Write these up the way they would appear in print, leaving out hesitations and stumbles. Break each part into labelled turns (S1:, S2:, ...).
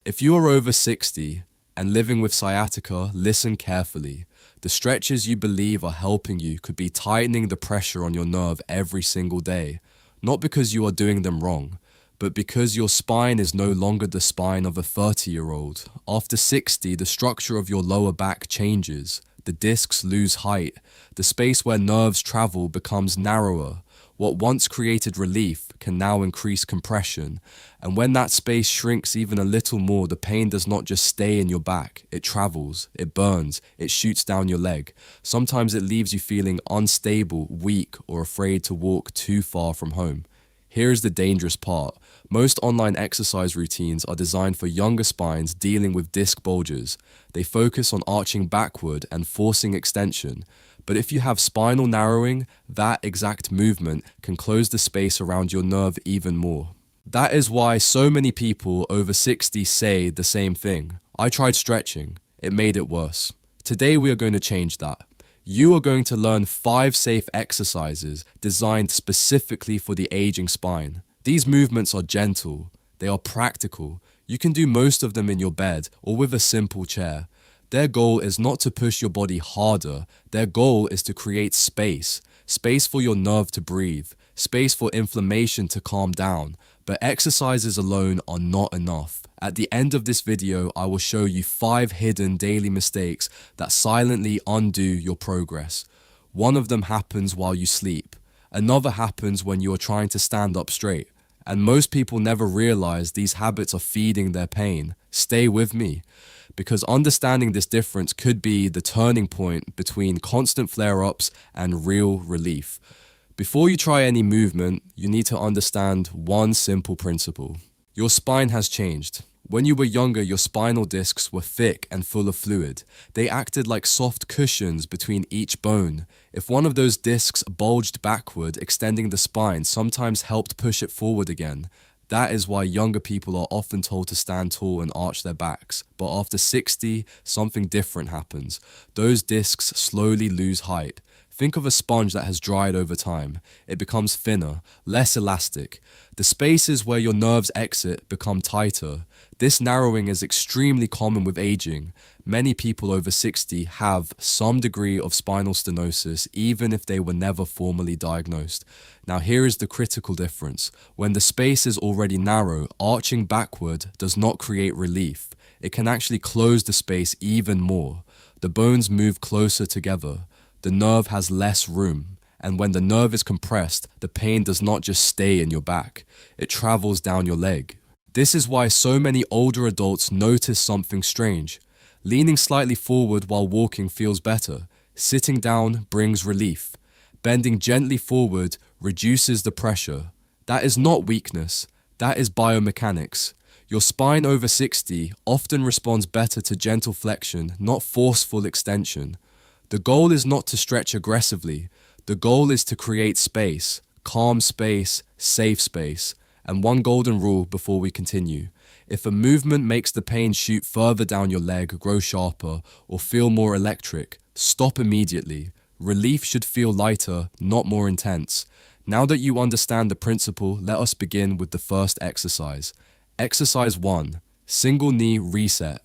S1: If you are over 60 and living with sciatica, listen carefully. The stretches you believe are helping you could be tightening the pressure on your nerve every single day, not because you are doing them wrong, but because your spine is no longer the spine of a 30-year-old. After 60, the structure of your lower back changes. The discs lose height. The space where nerves travel becomes narrower. What once created relief can now increase compression. And when that space shrinks even a little more, the pain does not just stay in your back. It travels, it burns, it shoots down your leg. Sometimes it leaves you feeling unstable, weak, or afraid to walk too far from home. Here's the dangerous part. Most online exercise routines are designed for younger spines dealing with disc bulges. They focus on arching backward and forcing extension. But if you have spinal narrowing, that exact movement can close the space around your nerve even more. That is why so many people over 60 say the same thing. I tried stretching. It made it worse. Today we are going to change that. You are going to learn 5 safe exercises designed specifically for the aging spine. These movements are gentle. They are practical. You can do most of them in your bed or with a simple chair. Their goal is not to push your body harder. Their goal is to create space. Space for your nerve to breathe. Space for inflammation to calm down. But exercises alone are not enough. At the end of this video, I will show you 5 hidden daily mistakes that silently undo your progress. One of them happens while you sleep. Another happens when you are trying to stand up straight. And most people never realize these habits are feeding their pain. Stay with me, because understanding this difference could be the turning point between constant flare-ups and real relief. Before you try any movement, you need to understand one simple principle. Your spine has changed. When you were younger, your spinal discs were thick and full of fluid. They acted like soft cushions between each bone. If one of those discs bulged backward, extending the spine sometimes helped push it forward again. That is why younger people are often told to stand tall and arch their backs. But after 60, something different happens. Those discs slowly lose height. Think of a sponge that has dried over time. It becomes thinner, less elastic. The spaces where your nerves exit become tighter. This narrowing is extremely common with aging. Many people over 60 have some degree of spinal stenosis, even if they were never formally diagnosed. Now here is the critical difference. When the space is already narrow, arching backward does not create relief. It can actually close the space even more. The bones move closer together. The nerve has less room. And when the nerve is compressed, the pain does not just stay in your back. It travels down your leg. This is why so many older adults notice something strange. Leaning slightly forward while walking feels better. Sitting down brings relief. Bending gently forward reduces the pressure. That is not weakness. That is biomechanics. Your spine over 60 often responds better to gentle flexion, not forceful extension. The goal is not to stretch aggressively. The goal is to create space, calm space, safe space. And one golden rule before we continue. If a movement makes the pain shoot further down your leg, grow sharper, or feel more electric, stop immediately. Relief should feel lighter, not more intense. Now that you understand the principle, let us begin with the first exercise. Exercise 1. Single knee reset.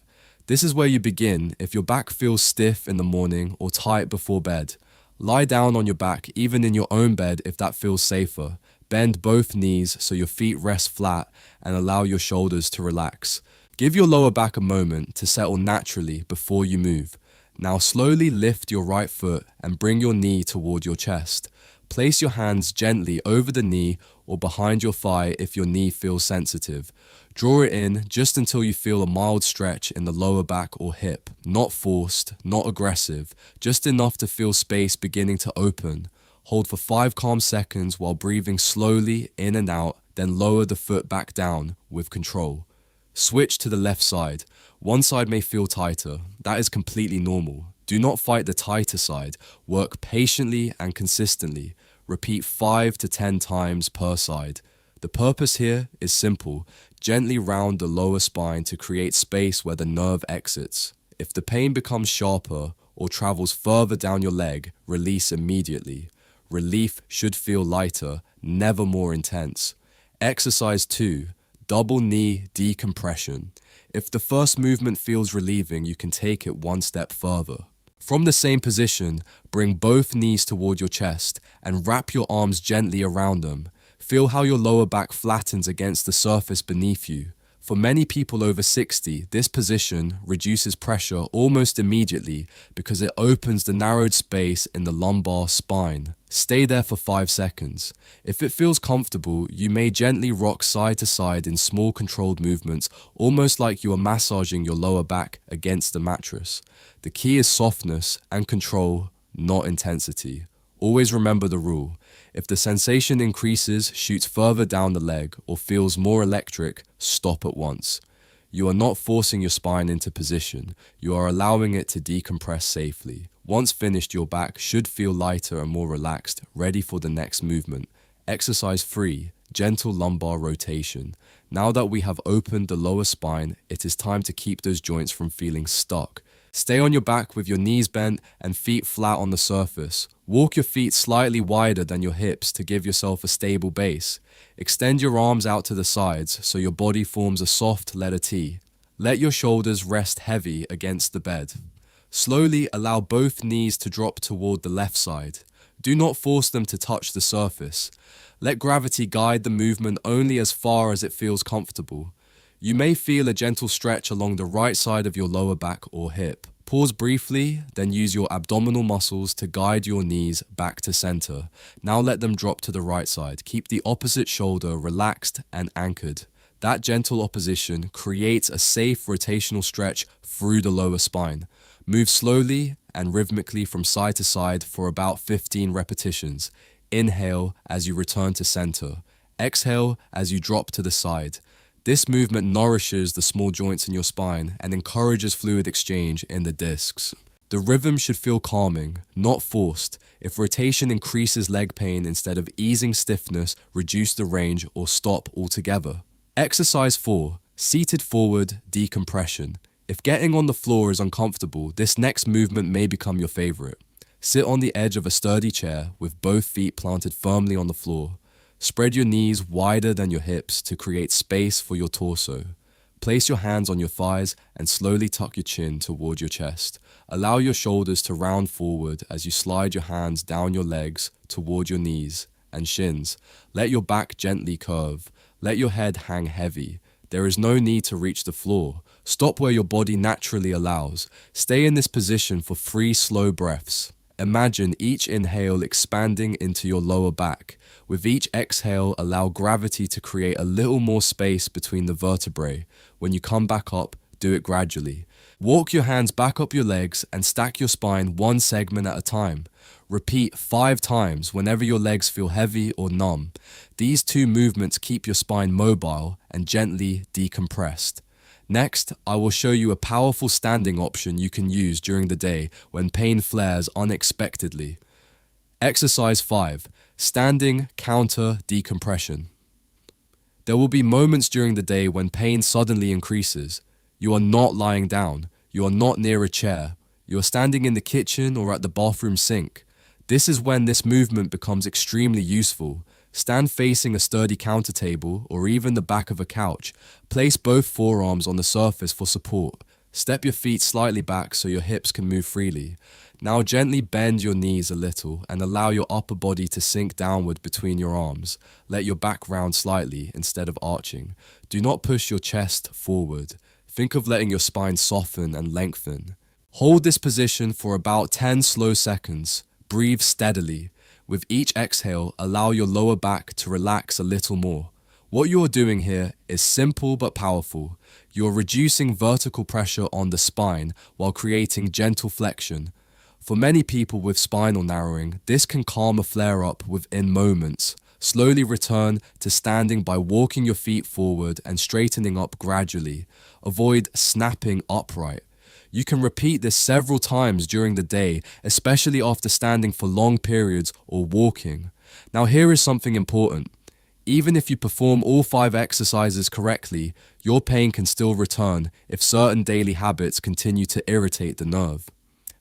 S1: This is where you begin if your back feels stiff in the morning or tight before bed. Lie down on your back, even in your own bed if that feels safer. Bend both knees so your feet rest flat and allow your shoulders to relax. Give your lower back a moment to settle naturally before you move. Now slowly lift your right foot and bring your knee toward your chest. Place your hands gently over the knee or behind your thigh if your knee feels sensitive. Draw it in just until you feel a mild stretch in the lower back or hip. Not forced, not aggressive, just enough to feel space beginning to open. Hold for 5 calm seconds while breathing slowly in and out, then lower the foot back down with control. Switch to the left side. One side may feel tighter. That is completely normal. Do not fight the tighter side. Work patiently and consistently. Repeat 5 to 10 times per side. The purpose here is simple. Gently round the lower spine to create space where the nerve exits. If the pain becomes sharper or travels further down your leg, release immediately. Relief should feel lighter, never more intense. Exercise 2. Double knee decompression. If the first movement feels relieving, you can take it one step further. From the same position, bring both knees toward your chest and wrap your arms gently around them. Feel how your lower back flattens against the surface beneath you. For many people over 60, this position reduces pressure almost immediately because it opens the narrowed space in the lumbar spine. Stay there for 5 seconds. If it feels comfortable, you may gently rock side to side in small controlled movements, almost like you are massaging your lower back against the mattress. The key is softness and control, not intensity. Always remember the rule. If the sensation increases, shoots further down the leg, or feels more electric, stop at once. You are not forcing your spine into position. You are allowing it to decompress safely. Once finished, your back should feel lighter and more relaxed, ready for the next movement. Exercise 3, gentle lumbar rotation. Now that we have opened the lower spine, it is time to keep those joints from feeling stuck. Stay on your back with your knees bent and feet flat on the surface. Walk your feet slightly wider than your hips to give yourself a stable base. Extend your arms out to the sides so your body forms a soft letter T. Let your shoulders rest heavy against the bed. Slowly allow both knees to drop toward the left side. Do not force them to touch the surface. Let gravity guide the movement only as far as it feels comfortable. You may feel a gentle stretch along the right side of your lower back or hip. Pause briefly, then use your abdominal muscles to guide your knees back to center. Now let them drop to the right side. Keep the opposite shoulder relaxed and anchored. That gentle opposition creates a safe rotational stretch through the lower spine. Move slowly and rhythmically from side to side for about 15 repetitions. Inhale as you return to center. Exhale as you drop to the side. This movement nourishes the small joints in your spine and encourages fluid exchange in the discs. The rhythm should feel calming, not forced. If rotation increases leg pain instead of easing stiffness, reduce the range or stop altogether. Exercise 4, seated forward decompression. If getting on the floor is uncomfortable, this next movement may become your favorite. Sit on the edge of a sturdy chair with both feet planted firmly on the floor. Spread your knees wider than your hips to create space for your torso. Place your hands on your thighs and slowly tuck your chin toward your chest. Allow your shoulders to round forward as you slide your hands down your legs toward your knees and shins. Let your back gently curve. Let your head hang heavy. There is no need to reach the floor. Stop where your body naturally allows. Stay in this position for 3 slow breaths. Imagine each inhale expanding into your lower back. With each exhale, allow gravity to create a little more space between the vertebrae. When you come back up, do it gradually. Walk your hands back up your legs and stack your spine 1 segment at a time. Repeat 5 times whenever your legs feel heavy or numb. These 2 movements keep your spine mobile and gently decompressed. Next, I will show you a powerful standing option you can use during the day when pain flares unexpectedly. Exercise 5, standing counter decompression. There will be moments during the day when pain suddenly increases. You are not lying down. You are not near a chair. You are standing in the kitchen or at the bathroom sink. This is when this movement becomes extremely useful. Stand facing a sturdy counter table or even the back of a couch. Place both forearms on the surface for support. Step your feet slightly back so your hips can move freely. Now gently bend your knees a little and allow your upper body to sink downward between your arms. Let your back round slightly instead of arching. Do not push your chest forward. Think of letting your spine soften and lengthen. Hold this position for about 10 slow seconds. Breathe steadily. With each exhale, allow your lower back to relax a little more. What you are doing here is simple but powerful. You are reducing vertical pressure on the spine while creating gentle flexion. For many people with spinal narrowing, this can calm a flare-up within moments. Slowly return to standing by walking your feet forward and straightening up gradually. Avoid snapping upright. You can repeat this several times during the day, especially after standing for long periods or walking. Now here is something important. Even if you perform all 5 exercises correctly, your pain can still return if certain daily habits continue to irritate the nerve.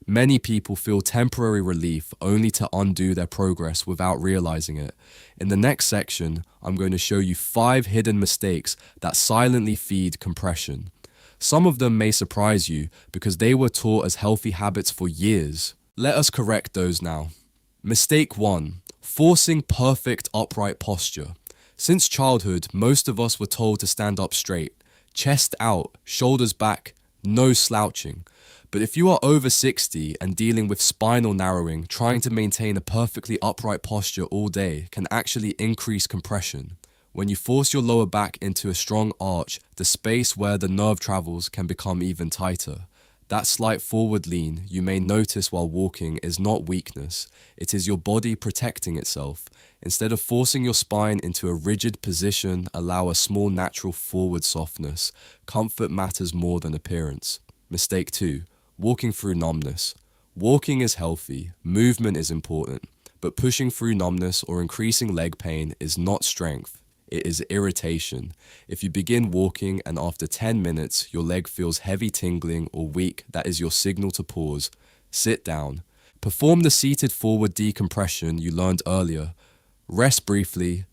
S1: Many people feel temporary relief only to undo their progress without realizing it. In the next section, I'm going to show you 5 hidden mistakes that silently feed compression. Some of them may surprise you because they were taught as healthy habits for years. Let us correct those now. Mistake 1. Forcing perfect upright posture. Since childhood, most of us were told to stand up straight, chest out, shoulders back, no slouching. But if you are over 60 and dealing with spinal narrowing, trying to maintain a perfectly upright posture all day can actually increase compression. When you force your lower back into a strong arch, the space where the nerve travels can become even tighter. That slight forward lean you may notice while walking is not weakness, it is your body protecting itself. Instead of forcing your spine into a rigid position, allow a small natural forward softness. Comfort matters more than appearance. Mistake 2. Walking through numbness. Walking is healthy, movement is important, but pushing through numbness or increasing leg pain is not strength. It is irritation. If you begin walking and after 10 minutes your leg feels heavy tingling or weak, that is your signal to pause. Sit down. Perform the seated forward decompression you learned earlier. Rest briefly,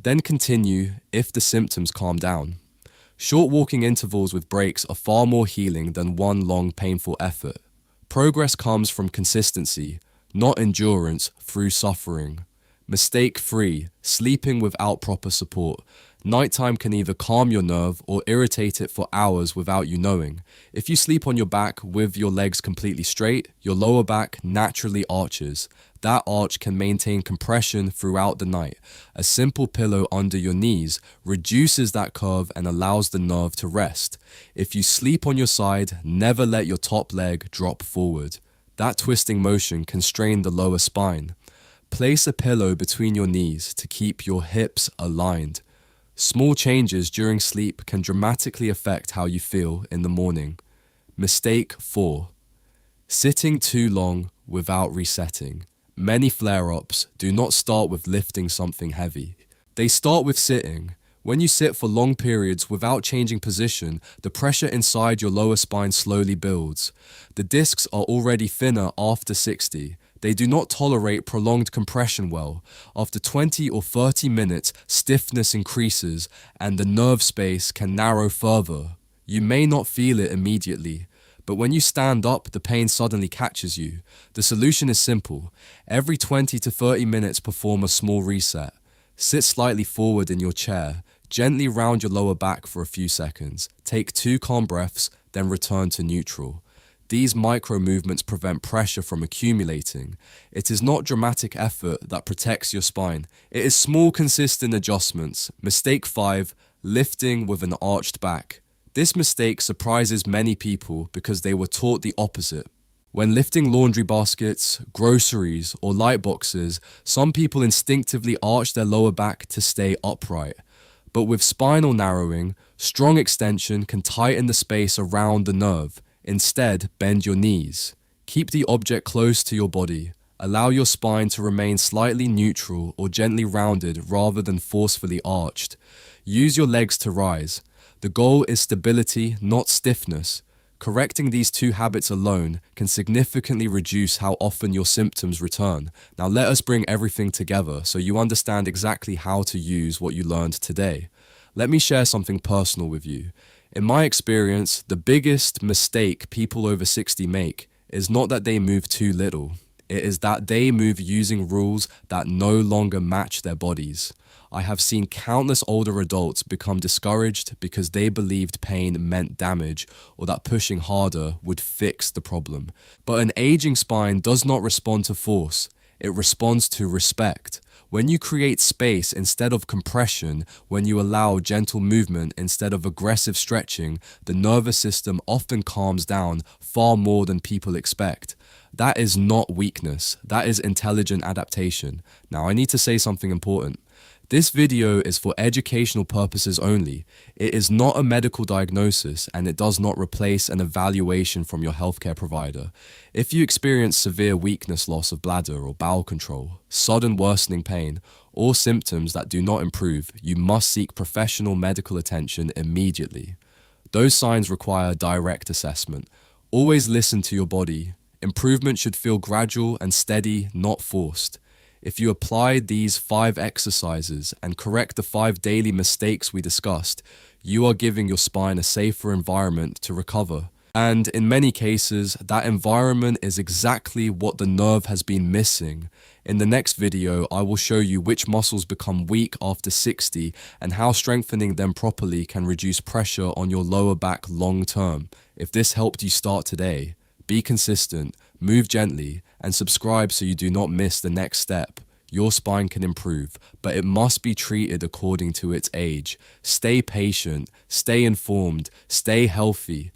S1: then continue if the symptoms calm down. Short walking intervals with breaks are far more healing than one long painful effort. Progress comes from consistency, not endurance through suffering. Mistake 3. Sleeping without proper support. Nighttime can either calm your nerve or irritate it for hours without you knowing. If you sleep on your back with your legs completely straight, your lower back naturally arches. That arch can maintain compression throughout the night. A simple pillow under your knees reduces that curve and allows the nerve to rest. If you sleep on your side, never let your top leg drop forward. That twisting motion can strain the lower spine. Place a pillow between your knees to keep your hips aligned. Small changes during sleep can dramatically affect how you feel in the morning. Mistake 4. Sitting too long without resetting. Many flare-ups do not start with lifting something heavy. They start with sitting. When you sit for long periods without changing position, the pressure inside your lower spine slowly builds. The discs are already thinner after 60. They do not tolerate prolonged compression well. After 20 or 30 minutes, stiffness increases and the nerve space can narrow further. You may not feel it immediately, but when you stand up, the pain suddenly catches you. The solution is simple. Every 20 to 30 minutes, perform a small reset. Sit slightly forward in your chair. Gently round your lower back for a few seconds. Take 2 calm breaths, then return to neutral. These micro movements prevent pressure from accumulating. It is not dramatic effort that protects your spine. It is small, consistent adjustments. Mistake 5. Lifting with an arched back. This mistake surprises many people because they were taught the opposite. When lifting laundry baskets, groceries, or light boxes, some people instinctively arch their lower back to stay upright. But with spinal narrowing, strong extension can tighten the space around the nerve. Instead, bend your knees. Keep the object close to your body. Allow your spine to remain slightly neutral or gently rounded rather than forcefully arched. Use your legs to rise. The goal is stability, not stiffness. Correcting these 2 habits alone can significantly reduce how often your symptoms return. Now let us bring everything together so you understand exactly how to use what you learned today. Let me share something personal with you. In my experience, the biggest mistake people over 60 make is not that they move too little. It is that they move using rules that no longer match their bodies. I have seen countless older adults become discouraged because they believed pain meant damage or that pushing harder would fix the problem. But an aging spine does not respond to force. It responds to respect. When you create space instead of compression, when you allow gentle movement instead of aggressive stretching, the nervous system often calms down far more than people expect. That is not weakness. That is intelligent adaptation. Now, I need to say something important. This video is for educational purposes only. It is not a medical diagnosis and it does not replace an evaluation from your healthcare provider. If you experience severe weakness, loss of bladder or bowel control, sudden worsening pain, or symptoms that do not improve, you must seek professional medical attention immediately. Those signs require direct assessment. Always listen to your body. Improvement should feel gradual and steady, not forced. If you apply these 5 exercises and correct the 5 daily mistakes we discussed, you are giving your spine a safer environment to recover. And in many cases, that environment is exactly what the nerve has been missing. In the next video, I will show you which muscles become weak after 60 and how strengthening them properly can reduce pressure on your lower back long term. If this helped you start today, be consistent, move gently, and subscribe so you do not miss the next step. Your spine can improve, but it must be treated according to its age. Stay patient, stay informed, stay healthy.